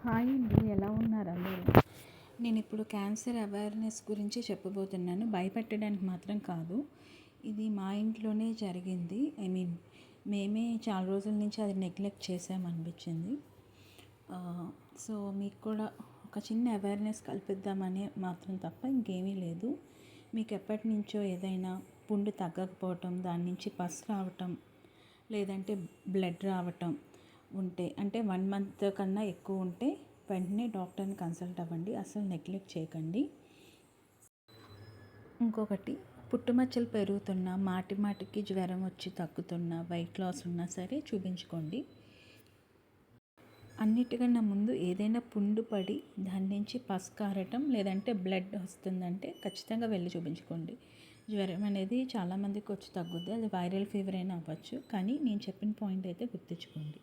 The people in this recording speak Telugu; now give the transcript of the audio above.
హాయ్ అండి, ఎలా ఉన్నారు అందరూ? నేను ఇప్పుడు క్యాన్సర్ అవేర్నెస్ గురించి చెప్పబోతున్నాను. భయపెట్టడానికి మాత్రం కాదు. ఇది మా ఇంట్లోనే జరిగింది. మేమే చాలా రోజుల నుంచి అది నెగ్లెక్ట్ చేసామనిపించింది. సో మీకు కూడా ఒక చిన్న అవేర్నెస్ కల్పిద్దామని మాత్రం తప్ప ఇంకేమీ లేదు. మీకు ఎప్పటి నుంచో ఏదైనా పుండు తగ్గకపోవటం, దాని నుంచి పస్ రావటం, లేదంటే బ్లడ్ రావటం ఉంటే, అంటే 1 month కన్నా ఎక్కువ ఉంటే వెంటనే డాక్టర్ని కన్సల్ట్ అవ్వండి. అసలు నెగ్లెక్ట్ చేయకండి. ఇంకొకటి, పుట్టుమచ్చలు పెరుగుతున్నా, మాటికి జ్వరం వచ్చి తగ్గుతున్నా, వెయిట్ లాస్ ఉన్నా సరే చూపించుకోండి. అన్నిటికన్నా ముందు ఏదైనా పుండు పడి దాని నుంచి పస్ కారటం లేదంటే బ్లడ్ వస్తుందంటే ఖచ్చితంగా వెళ్ళి చూపించుకోండి. జ్వరం అనేది చాలామందికి వచ్చి తగ్గుద్ది. అది వైరల్ ఫీవర్ అయినా అవ్వచ్చు. కానీ నేను చెప్పిన పాయింట్ అయితే గుర్తుంచుకోండి.